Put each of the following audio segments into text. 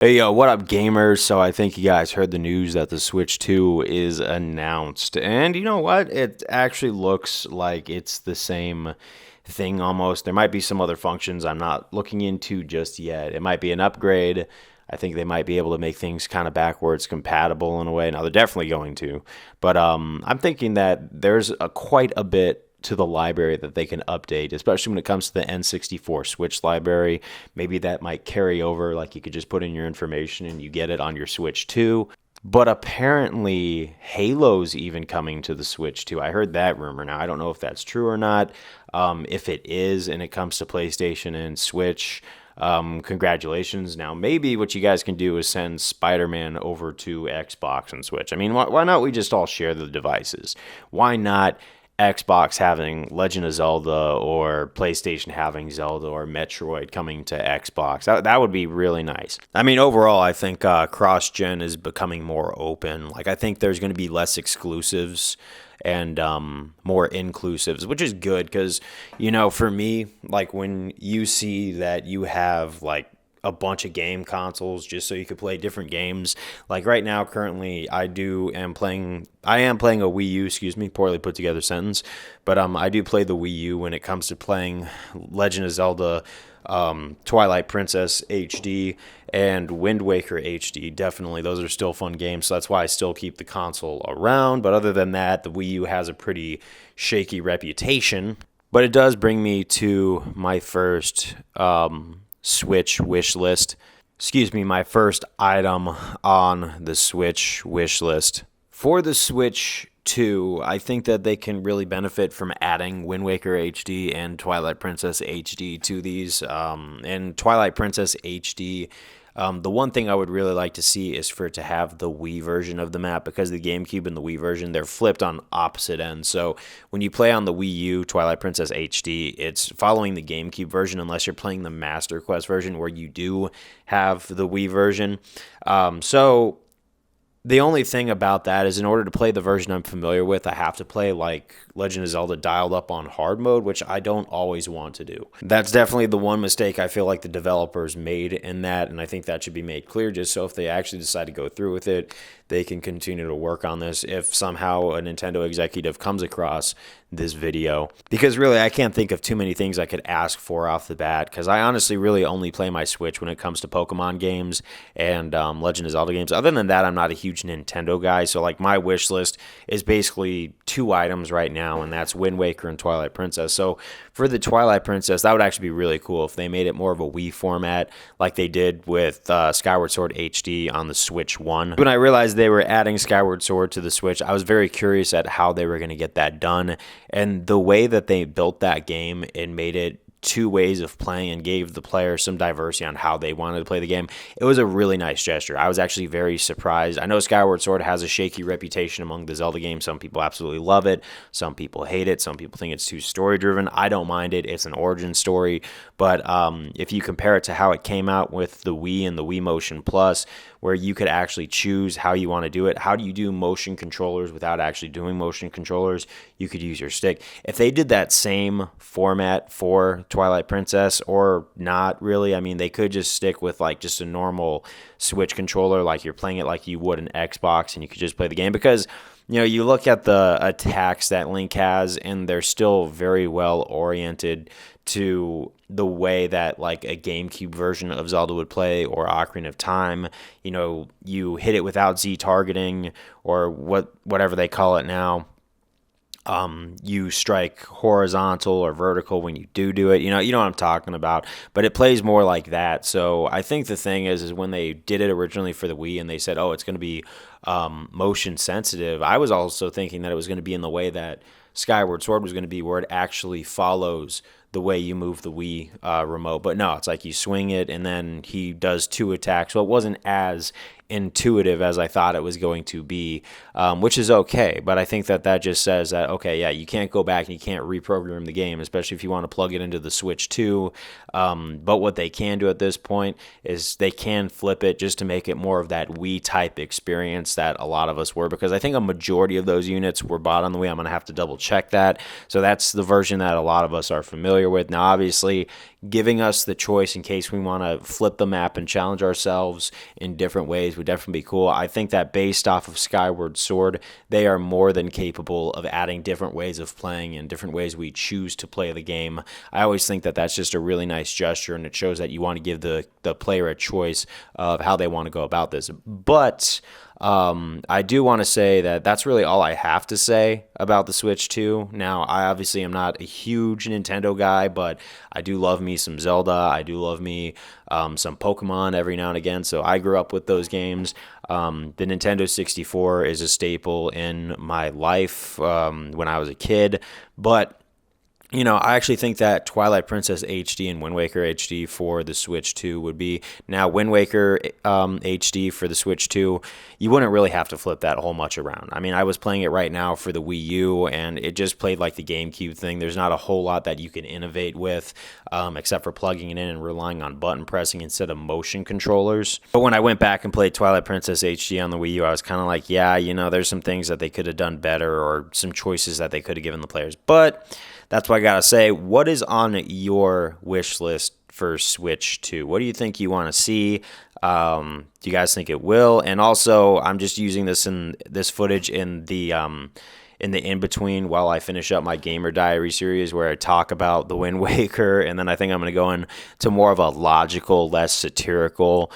Hey, yo, what up, gamers? So I think you guys heard the news that the Switch 2 is announced. And you know what? It actually looks like it's the same thing almost. There might be some other functions I'm not looking into just yet. It might be an upgrade. I think they might be able to make things kind of backwards compatible in a way. Now, they're definitely going to. But I'm thinking that there's quite a bit to the library that they can update, especially when it comes to the N64 Switch library. Maybe that might carry over, like you could just put in your information and you get it on your Switch too. But apparently, Halo's even coming to the Switch too. I heard that rumor. Now, I don't know if that's true or not. If it is and it comes to PlayStation and Switch, congratulations. Now, maybe what you guys can do is send Spider-Man over to Xbox and Switch. I mean, why not we just all share the devices? Why not Xbox having Legend of Zelda or PlayStation having Zelda or Metroid coming to Xbox? That would be really nice. I mean, overall, I think cross-gen is becoming more open. Like, I think there's going to be less exclusives and more inclusives, which is good because, for me, like when you see that you have like a bunch of game consoles just so you could play different games. Like right now, currently, I am playing a Wii U, excuse me, poorly put together sentence, but I do play the Wii U when it comes to playing Legend of Zelda, Twilight Princess HD, and Wind Waker HD. Definitely, those are still fun games, so that's why I still keep the console around. But other than that, the Wii U has a pretty shaky reputation. But it does bring me to my first Switch wish list. Excuse me, my first item on the Switch wish list. For the Switch 2, I think that they can really benefit from adding Wind Waker HD and Twilight Princess HD to these. And Twilight Princess HD, the one thing I would really like to see is for it to have the Wii version of the map, because the GameCube and the Wii version, they're flipped on opposite ends. So when you play on the Wii U Twilight Princess HD, it's following the GameCube version unless you're playing the Master Quest version where you do have the Wii version. So the only thing about that is in order to play the version I'm familiar with, I have to play like Legend of Zelda dialed up on hard mode, which I don't always want to do. That's definitely the one mistake I feel like the developers made in that, and I think that should be made clear just so if they actually decide to go through with it, they can continue to work on this if somehow a Nintendo executive comes across this video. Because really, I can't think of too many things I could ask for off the bat, because I honestly really only play my Switch when it comes to Pokemon games and Legend of Zelda games. Other than that, I'm not a huge Nintendo guy, so like my wish list is basically 2 items right now, and that's Wind Waker and Twilight Princess. So for the Twilight Princess, that would actually be really cool if they made it more of a Wii format like they did with Skyward Sword HD on the Switch 1. When I realized they were adding Skyward Sword to the Switch, I was very curious at how they were going to get that done. And the way that they built that game and made it 2 ways of playing and gave the player some diversity on how they wanted to play the game, it was a really nice gesture. I was actually very surprised. I know Skyward Sword has a shaky reputation among the Zelda games. Some people absolutely love it. Some people hate it. Some people think it's too story-driven. I don't mind it. It's an origin story. But if you compare it to how it came out with the Wii and the Wii Motion Plus, where you could actually choose how you want to do it. How do you do motion controllers without actually doing motion controllers? You could use your stick. If they did that same format for Twilight Princess, or not really, I mean, they could just stick with like just a normal Switch controller, like you're playing it like you would an Xbox, and you could just play the game. Because you look at the attacks that Link has, and they're still very well oriented to the way that like a GameCube version of Zelda would play, or Ocarina of Time. You hit it without Z targeting, or whatever they call it now. You strike horizontal or vertical when you do it. You know what I'm talking about. But it plays more like that. So I think the thing is when they did it originally for the Wii and they said, oh, it's going to be motion sensitive, I was also thinking that it was going to be in the way that Skyward Sword was going to be, where it actually follows the way you move the Wii remote. But no, it's like you swing it and then he does 2 attacks. So it wasn't as intuitive as I thought it was going to be, which is okay. But I think that just says that, okay, yeah, you can't go back and you can't reprogram the game, especially if you want to plug it into the Switch 2. But what they can do at this point is they can flip it just to make it more of that Wii-type experience that a lot of us were, because I think a majority of those units were bought on the Wii. I'm going to have to double check that. So that's the version that a lot of us are familiar with. Now, obviously, giving us the choice in case we want to flip the map and challenge ourselves in different ways would definitely be cool. I think that based off of Skyward Sword, they are more than capable of adding different ways of playing and different ways we choose to play the game. I always think that that's just a really nice gesture, and it shows that you want to give the player a choice of how they want to go about this. But I do want to say that that's really all I have to say about the Switch 2. Now, I obviously am not a huge Nintendo guy, but I do love me some Zelda. I do love me some Pokemon every now and again, so I grew up with those games. The Nintendo 64 is a staple in my life when I was a kid, but I actually think that Twilight Princess HD and Wind Waker HD for the Switch 2 would be. Now, Wind Waker HD for the Switch 2, you wouldn't really have to flip that whole much around. I mean, I was playing it right now for the Wii U, and it just played like the GameCube thing. There's not a whole lot that you can innovate with, except for plugging it in and relying on button pressing instead of motion controllers. But when I went back and played Twilight Princess HD on the Wii U, I was kind of like, yeah, there's some things that they could have done better or some choices that they could have given the players. But that's what I gotta say. What is on your wish list for Switch 2? What do you think you want to see? Do you guys think it will? And also, I'm just using this footage in the in-between while I finish up my Gamer Diary series where I talk about the Wind Waker, and then I think I'm going to go into more of a logical, less satirical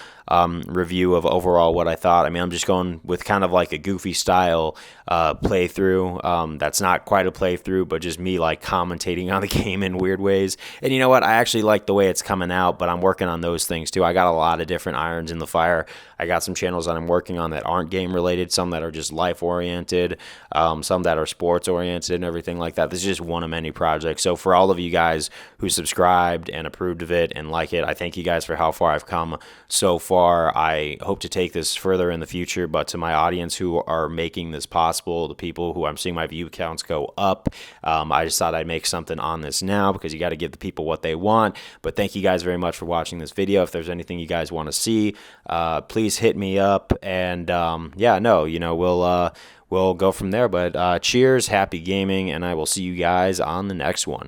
review of overall what I thought. I mean, I'm just going with kind of like a goofy style playthrough. That's not quite a playthrough, but just me like commentating on the game in weird ways. And you know what? I actually like the way it's coming out, but I'm working on those things too. I got a lot of different irons in the fire. I got some channels that I'm working on that aren't game related, some that are just life oriented, some that are sports oriented and everything like that. This is just one of many projects. So for all of you guys who subscribed and approved of it and like it, I thank you guys for how far I've come so far. I hope to take this further in the future, but to my audience who are making this possible, the people who I'm seeing my view counts go up, I just thought I'd make something on this now because you got to give the people what they want. But thank you guys very much for watching this video. If there's anything you guys want to see, please hit me up, and we'll go from there. But cheers, happy gaming, and I will see you guys on the next one.